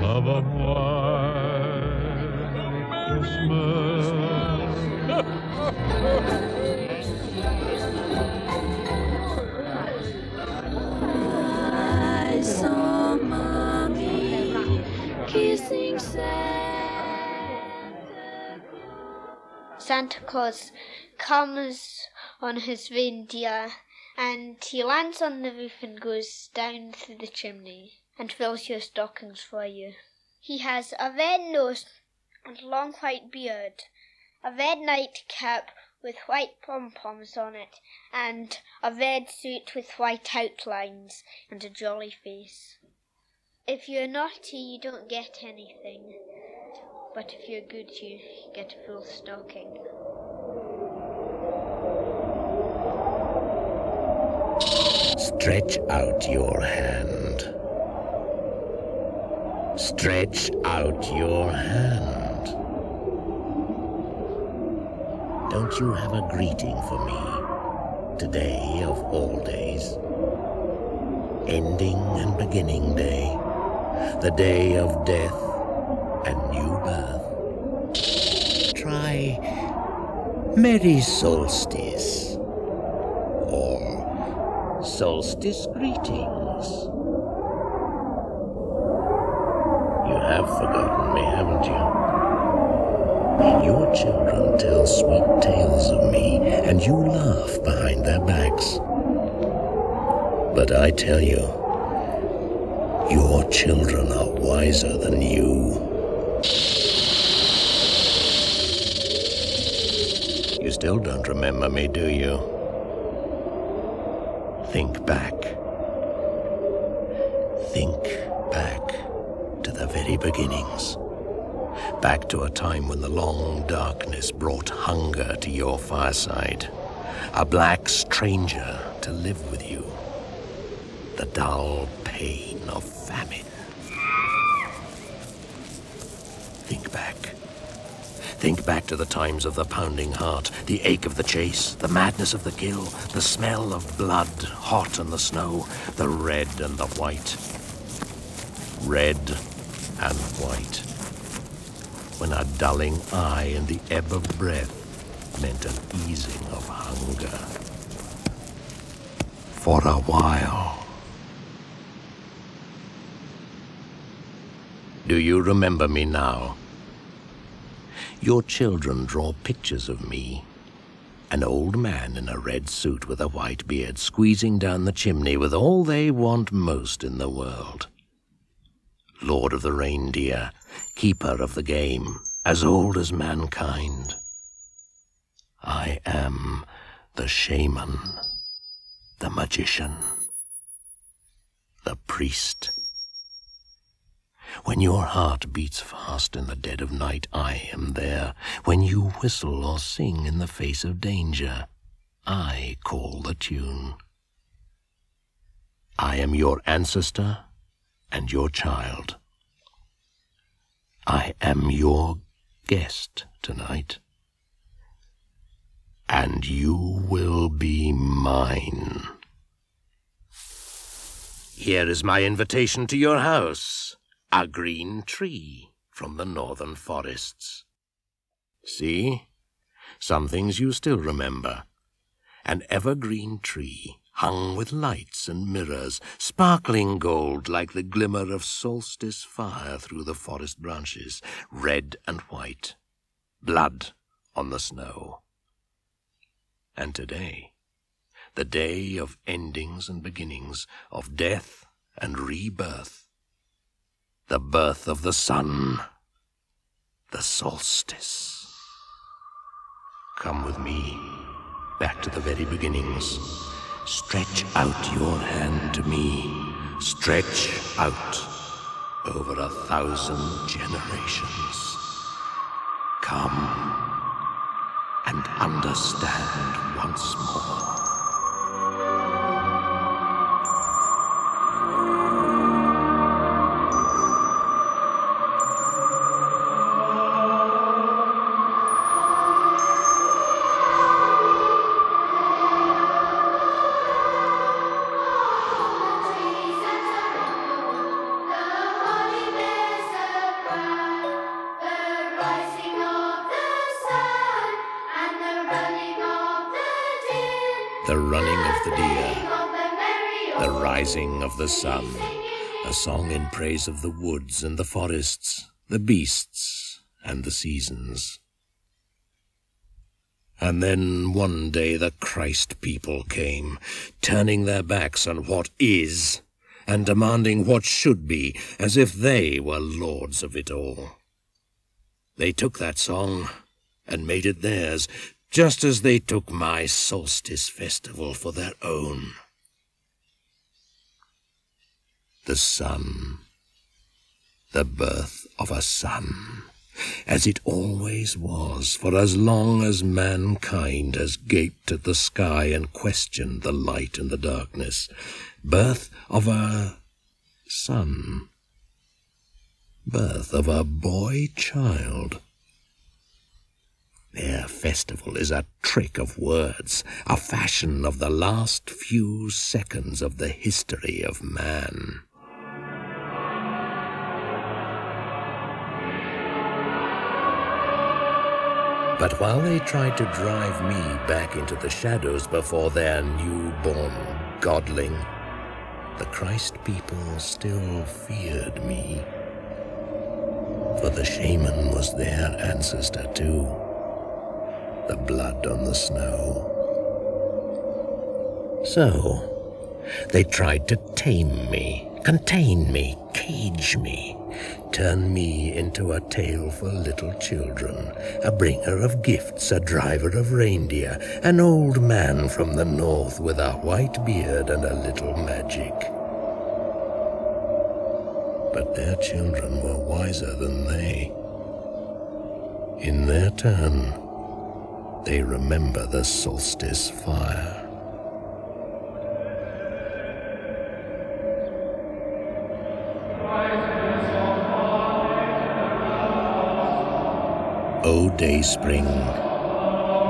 Of a white Christmas. I saw Mommy kissing Santa Claus comes on his reindeer, and he lands on the roof and goes down through the chimney and fills your stockings for you. He has a red nose and long white beard, a red nightcap with white pom-poms on it, and a red suit with white outlines and a jolly face. If you're naughty, you don't get anything, but if you're good, you get a full stocking. Stretch out your hand. Stretch out your hand. Don't you have a greeting for me, today of all days? Ending and beginning day, the day of death and new birth. Try Merry Solstice, or Solstice greetings. You have forgotten me, haven't you? Your children tell sweet tales of me, and you laugh behind their backs. But I tell you, your children are wiser than you. You still don't remember me, do you? Think back. Think back to the very beginnings. Back to a time when the long darkness brought hunger to your fireside. A black stranger to live with you. The dull pain of famine. Think back. Think back to the times of the pounding heart, the ache of the chase, the madness of the kill, the smell of blood hot on the snow, the red and the white. Red and white. When a dulling eye and the ebb of breath meant an easing of hunger. For a while. Do you remember me now? Your children draw pictures of me. An old man in a red suit with a white beard squeezing down the chimney with all they want most in the world. Lord of the reindeer, keeper of the game, as old as mankind. I am the shaman, the magician, the priest. When your heart beats fast in the dead of night, I am there. When you whistle or sing in the face of danger, I call the tune. I am your ancestor and your child. I am your guest tonight. And you will be mine. Here is my invitation to your house. A green tree from the northern forests. See? Some things you still remember. An evergreen tree hung with lights and mirrors, sparkling gold like the glimmer of solstice fire through the forest branches, red and white, blood on the snow. And today, the day of endings and beginnings, of death and rebirth, the birth of the sun, the solstice. Come with me, back to the very beginnings. Stretch out your hand to me. Stretch out over 1,000 generations. Come and understand once more. the running of the deer, the rising of the sun, a song in praise of the woods and the forests, the beasts and the seasons. And then one day the Christ people came, turning their backs on what is, and demanding what should be, as if they were lords of it all. They took that song and made it theirs, just as they took my Solstice festival for their own. The sun, the birth of a son, as it always was for as long as mankind has gaped at the sky and questioned the light and the darkness. Birth of a son, birth of a boy-child. Their festival is a trick of words, a fashion of the last few seconds of the history of man. But while they tried to drive me back into the shadows before their newborn godling, the Christ people still feared me. For the Shaman was their ancestor too, the blood on the snow. So, they tried to tame me, contain me, cage me, turn me into a tale for little children, a bringer of gifts, a driver of reindeer, an old man from the north with a white beard and a little magic. But their children were wiser than they. In their turn, they remember the solstice fire. O day spring,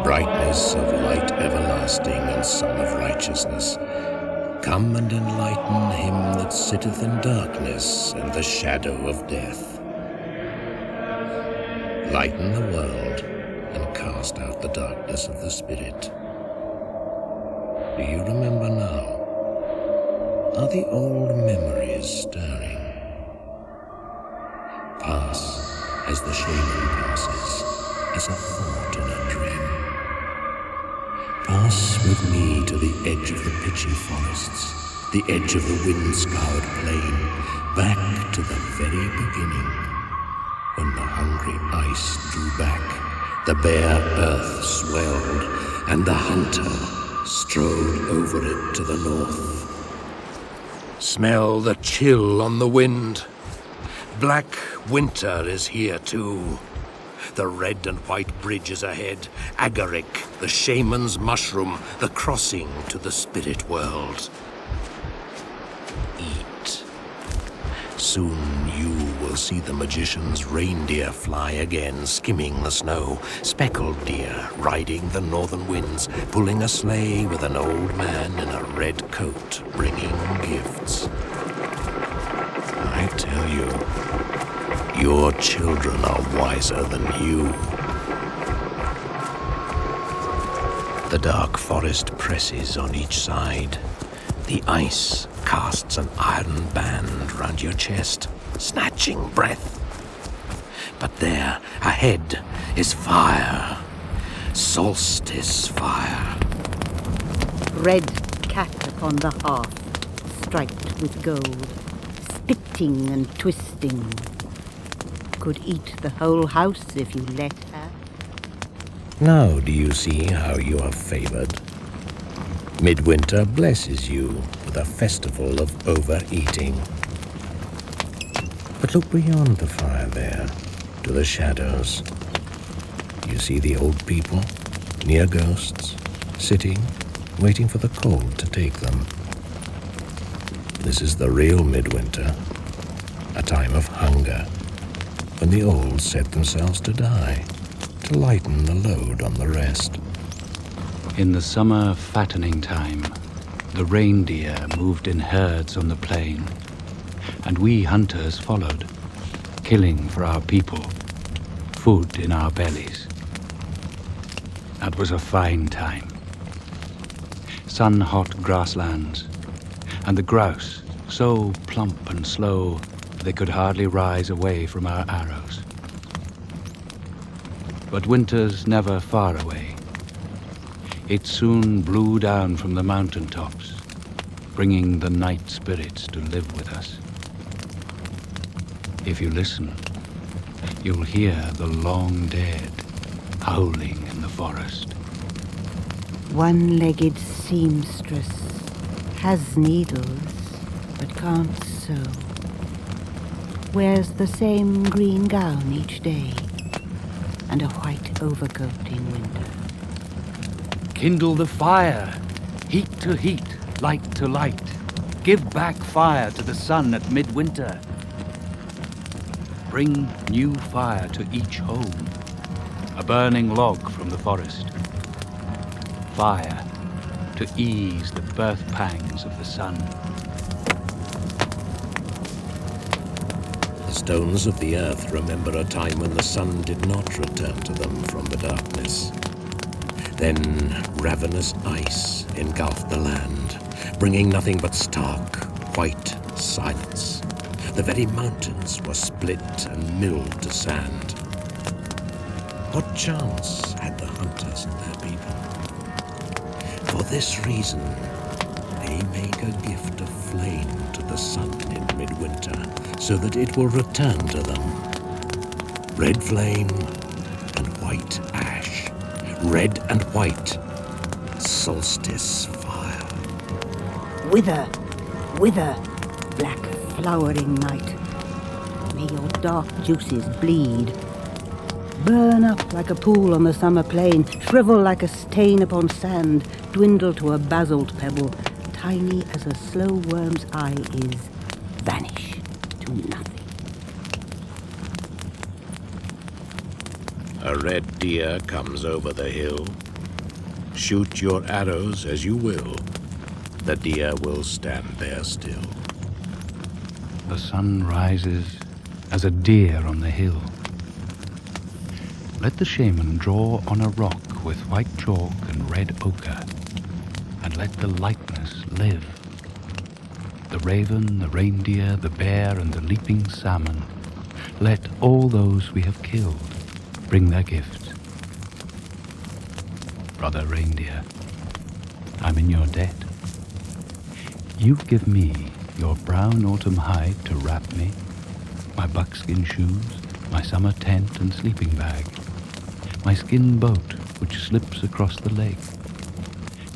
brightness of light everlasting and sun of righteousness, come and enlighten him that sitteth in darkness and the shadow of death. Lighten the world and cast out the darkness of the spirit. Do you remember now? Are the old memories stirring? Pass as the Shaman passes, as a thought in a dream. Pass with me to the edge of the pitchy forests, the edge of the wind-scoured plain, back to the very beginning, when the hungry ice drew back, the bare earth swelled, and the hunter strode over it to the north. Smell the chill on the wind. Black winter is here too. The red and white bridge is ahead. Agaric, the Shaman's mushroom, the crossing to the spirit world. Eat. Soon you will see the magician's reindeer fly again, skimming the snow. Speckled deer riding the northern winds, pulling a sleigh with an old man in a red coat, bringing gifts. I tell you, your children are wiser than you. The dark forest presses on each side. The ice casts an iron band round your chest, snatching breath. But there, ahead, is fire. Solstice fire. Red cat upon the hearth, striped with gold, spitting and twisting. Could eat the whole house if you let her. Now do you see how you are favored? Midwinter blesses you with a festival of overeating. But look beyond the fire there, to the shadows. You see the old people, near ghosts, sitting, waiting for the cold to take them. This is the real midwinter, a time of hunger, when the old set themselves to die, to lighten the load on the rest. In the summer fattening time, the reindeer moved in herds on the plain, and we hunters followed, killing for our people, food in our bellies. That was a fine time. sun-hot grasslands, and the grouse, so plump and slow they could hardly rise away from our arrows. But winter's never far away. It soon blew down from the mountain tops, bringing the night spirits to live with us. If you listen, you'll hear the long dead howling in the forest. One-legged seamstress has needles but can't sew. Wears the same green gown each day and a white overcoat in winter. Kindle the fire, heat to heat, light to light. Give back fire to the sun at midwinter. Bring new fire to each home, a burning log from the forest. Fire to ease the birth pangs of the sun. The stones of the earth remember a time when the sun did not return to them from the darkness. Then ravenous ice engulfed the land, bringing nothing but stark, white silence. The very mountains were split and milled to sand. What chance had the hunters and their people? For this reason, they make a gift of flame to the sun in midwinter, so that it will return to them. Red flame and white ash. Red and white. Solstice fire. Wither, wither, black flowering night. May your dark juices bleed. Burn up like a pool on the summer plain, shrivel like a stain upon sand, dwindle to a basalt pebble, tiny as a slow worm's eye is, vanish to nothing. A red deer comes over the hill. Shoot your arrows as you will. The deer will stand there still. The sun rises as a deer on the hill. Let the shaman draw on a rock with white chalk and red ochre, and let the likeness live. The raven, the reindeer, the bear, and the leaping salmon, let all those we have killed bring their gifts. Brother reindeer, I'm in your debt. You give me your brown autumn hide to wrap me, my buckskin shoes, my summer tent and sleeping bag, my skin boat which slips across the lake.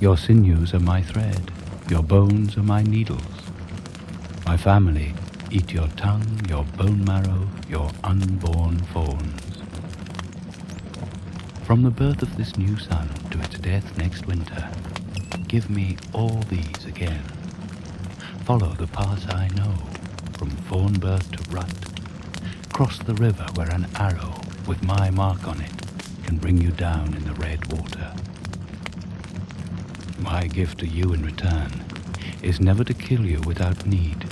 Your sinews are my thread, your bones are my needles. My family eat your tongue, your bone marrow, your unborn fawns. From the birth of this new sun to its death next winter, give me all these again. Follow the paths I know, from fawn birth to rut. Cross the river where an arrow with my mark on it can bring you down in the red water. My gift to you in return is never to kill you without need,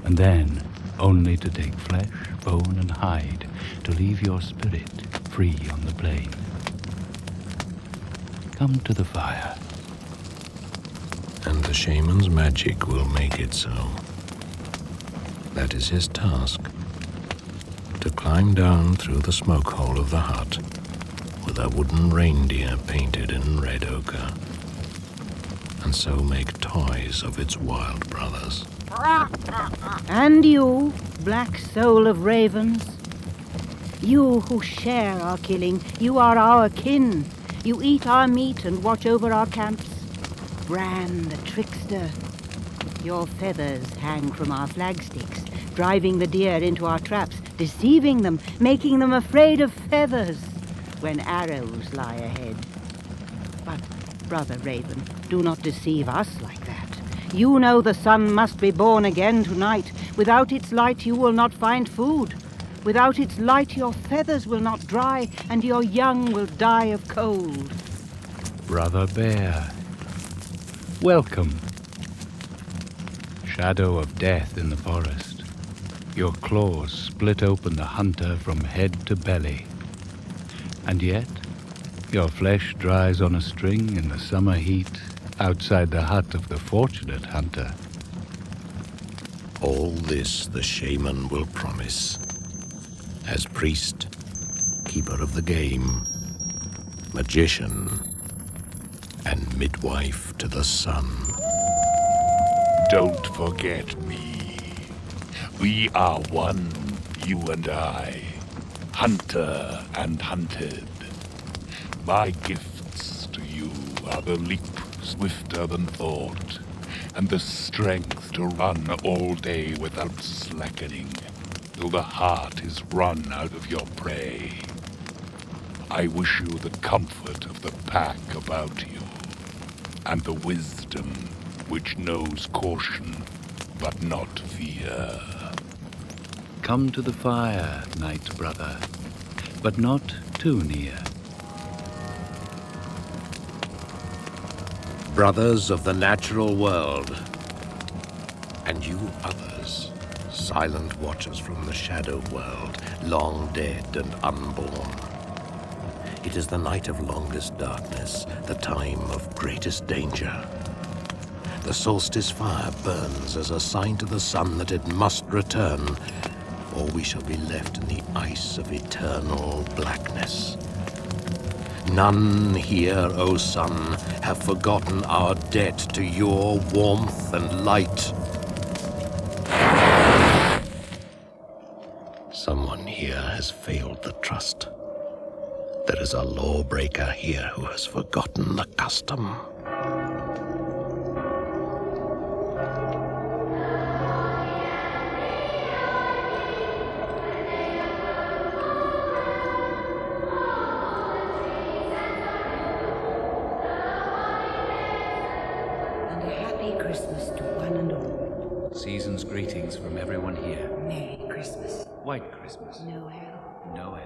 and then only to take flesh, bone, and hide to leave your spirit free on the plain. Come to the fire. And the shaman's magic will make it so. That is his task, to climb down through the smoke hole of the hut with a wooden reindeer painted in red ochre, and so make toys of its wild brothers. And you, black soul of ravens, you who share our killing, you are our kin. You eat our meat and watch over our camps. Bran the trickster, your feathers hang from our flagsticks, driving the deer into our traps, deceiving them, making them afraid of feathers when arrows lie ahead. But, Brother Raven, do not deceive us like that. You know the sun must be born again tonight. Without its light you will not find food. Without its light your feathers will not dry, and your young will die of cold. Brother Bear, welcome. Shadow of death in the forest. Your claws split open the hunter from head to belly. And yet, your flesh dries on a string in the summer heat outside the hut of the fortunate hunter. All this the shaman will promise. As priest, keeper of the game, magician, and midwife to the sun. Don't forget me. We are one, you and I, hunter and hunted. My gifts to you are the leap swifter than thought, and the strength to run all day without slackening, till the heart is run out of your prey. I wish you the comfort of the pack about you, and the wisdom which knows caution, but not fear. Come to the fire, night brother, but not too near. Brothers of the natural world, and you others, silent watchers from the shadow world, long dead and unborn. It is the night of longest darkness, the time of greatest danger. The solstice fire burns as a sign to the sun that it must return, or we shall be left in the ice of eternal blackness. None here, O sun, have forgotten our debt to your warmth and light. Someone here has failed the trust. There is a lawbreaker here who has forgotten the custom. And a happy Christmas to one and all. Season's greetings from everyone here. Merry Christmas. White Christmas. Noel. Noel.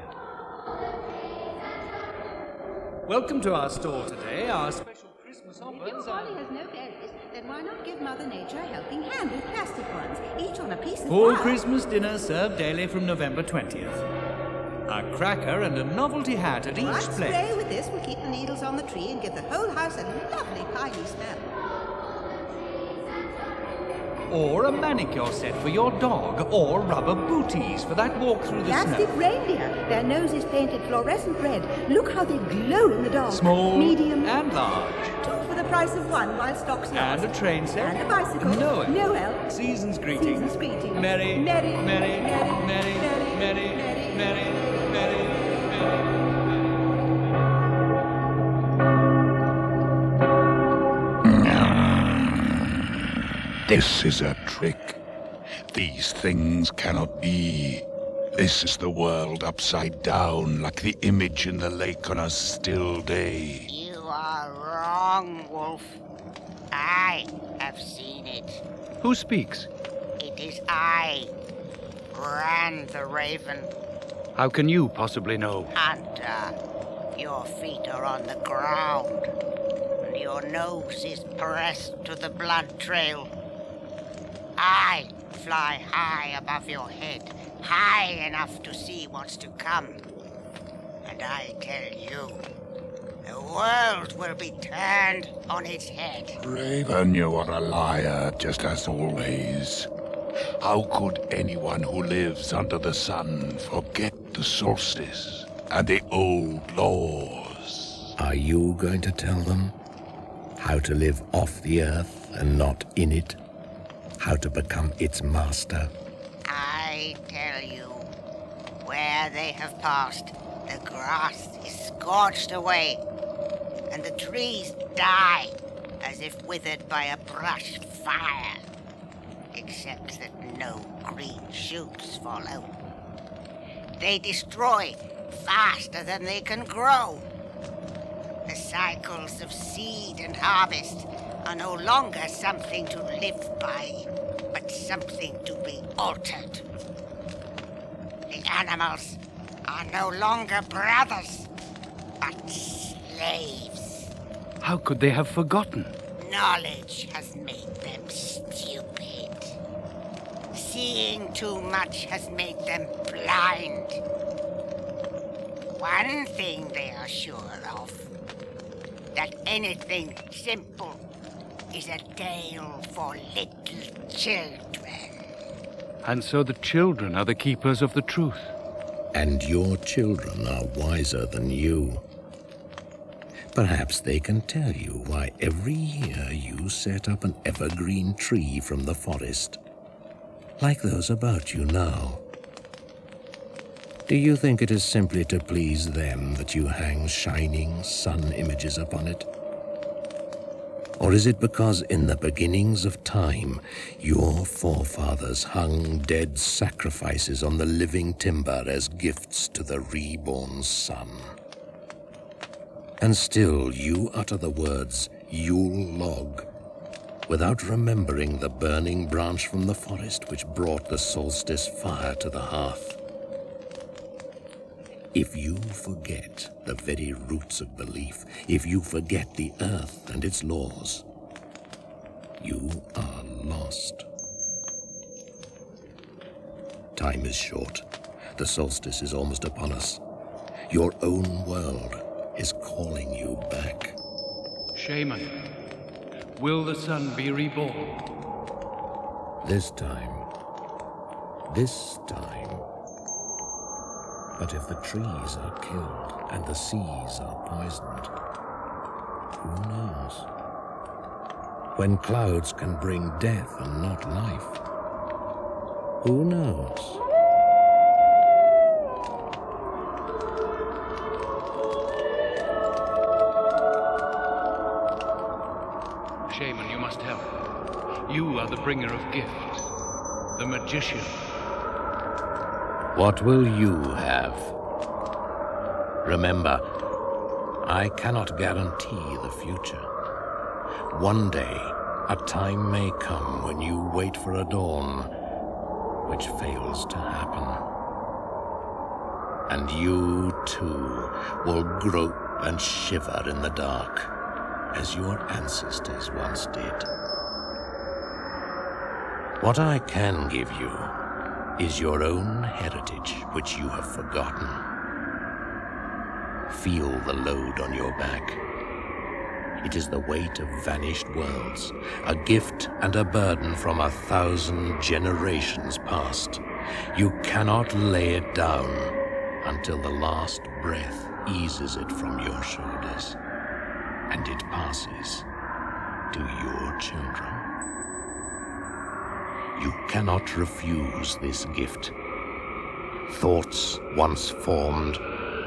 Welcome to our store today. Our special Christmas offers If Polly has no berries, then why not give Mother Nature a helping hand with plastic ones, each on a piece of full wire? Christmas dinner served daily from November 20th. A cracker and a novelty hat at each One plate. spray with this will keep the needles on the tree and give the whole house a lovely piney smell. Or a manicure set for your dog, or rubber booties for that walk through the Plastic snow. reindeer, their noses painted fluorescent red. Look how they glow in the dark. Small medium, and large. two for the price of one while stocks last. And a train set. And a bicycle. Noel. Noel. Season's greetings. Season's greetings. Merry, Merry, merry, merry, merry, merry, merry, merry, merry, merry, merry. This is a trick. These things cannot be. This is the world upside down, like the image in the lake on a still day. You are wrong, Wolf. I have seen it. Who speaks? It is I, Bran the Raven. How can you possibly know? Hunter, your feet are on the ground, and your nose is pressed to the blood trail. I fly high above your head, high enough to see what's to come. And I tell you, the world will be turned on its head. Raven, you are a liar, just as always. How could anyone who lives under the sun forget the solstice and the old laws? Are you going to tell them how to live off the earth and not in it? How to become its master? I tell you, where they have passed, the grass is scorched away, and the trees die as if withered by a brush fire, except that no green shoots fall out. They destroy faster than they can grow. The cycles of seed and harvest are no longer something to live by, but something to be altered. The animals are no longer brothers, but slaves. How could they have forgotten? Knowledge has made them stupid. Seeing too much has made them blind. One thing they are sure of, that anything simple is a tale for little children. And so the children are the keepers of the truth. And your children are wiser than you. Perhaps they can tell you why every year you set up an evergreen tree from the forest, like those about you now. Do you think it is simply to please them that you hang shining sun images upon it? Or is it because in the beginnings of time, your forefathers hung dead sacrifices on the living timber as gifts to the reborn sun? And still you utter the words, Yule log, without remembering the burning branch from the forest which brought the solstice fire to the hearth. If you forget the very roots of belief, if you forget the earth and its laws, you are lost. Time is short. The solstice is almost upon us. Your own world is calling you back. Shaman, will the sun be reborn? This time. But if the trees are killed and the seas are poisoned, who knows? When clouds can bring death and not life, who knows? Shaman, you must help. You are the bringer of gifts, the magician. What will you have? Remember, I cannot guarantee the future. One day, a time may come when you wait for a dawn which fails to happen. And you, too, will grope and shiver in the dark, as your ancestors once did. What I can give you is your own heritage which you have forgotten. Feel the load on your back. It is the weight of vanished worlds, a gift and a burden from 1,000 generations past. You cannot lay it down until the last breath eases it from your shoulders, and it passes to your children. You cannot refuse this gift. Thoughts once formed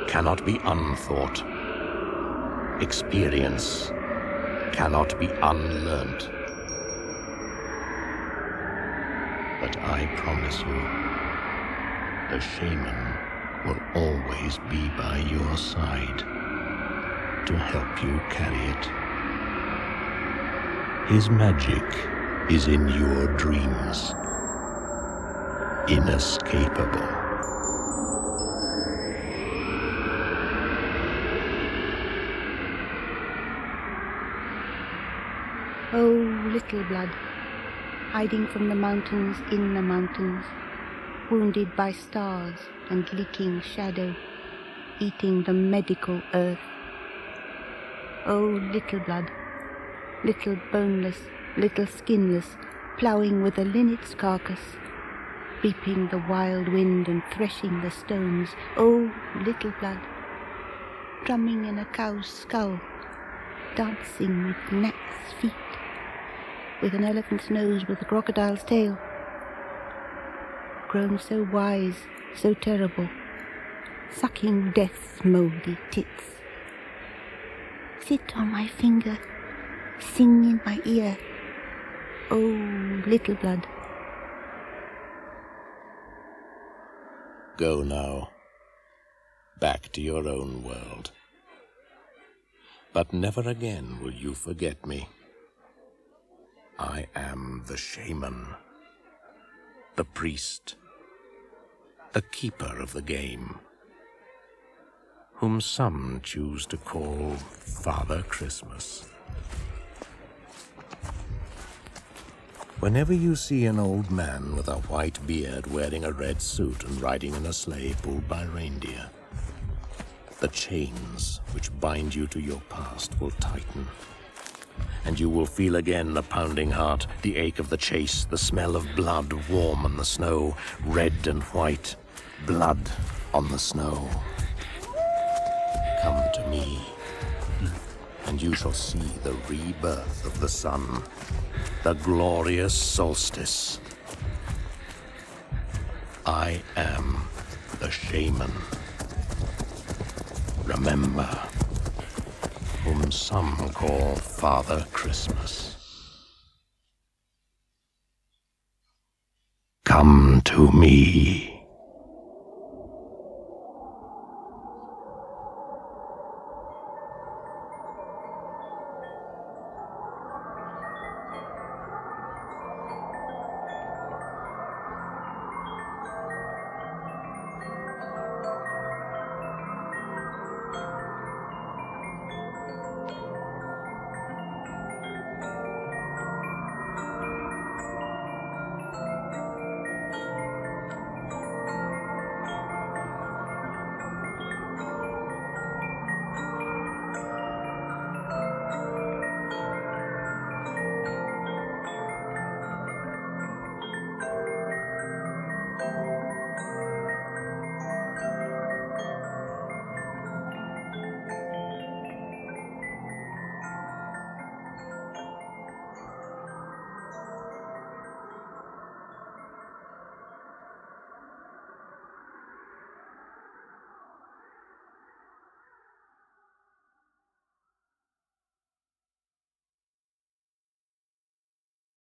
cannot be unthought. Experience cannot be unlearnt. But I promise you, the shaman will always be by your side to help you carry it. His magic is in your dreams, inescapable. Oh, little blood, hiding from the mountains in the mountains, wounded by stars and leaking shadow, eating the medical earth. Oh, little blood, little boneless, little skinless, ploughing with a linnet's carcass, reaping the wild wind and threshing the stones. Oh, little blood, drumming in a cow's skull, dancing with gnat's feet, with an elephant's nose with a crocodile's tail, grown so wise, so terrible, sucking death's mouldy tits. Sit on my finger, sing in my ear, oh, little blood. Go now, back to your own world. But never again will you forget me. I am the shaman, the priest, the keeper of the game, whom some choose to call Father Christmas. Whenever you see an old man with a white beard wearing a red suit and riding in a sleigh pulled by reindeer, the chains which bind you to your past will tighten. and you will feel again the pounding heart, the ache of the chase, the smell of blood warm on the snow, red and white, blood on the snow. Come to me, and you shall see the rebirth of the sun, the glorious solstice. I am the Shaman. Remember, whom some call Father Christmas. Come to me.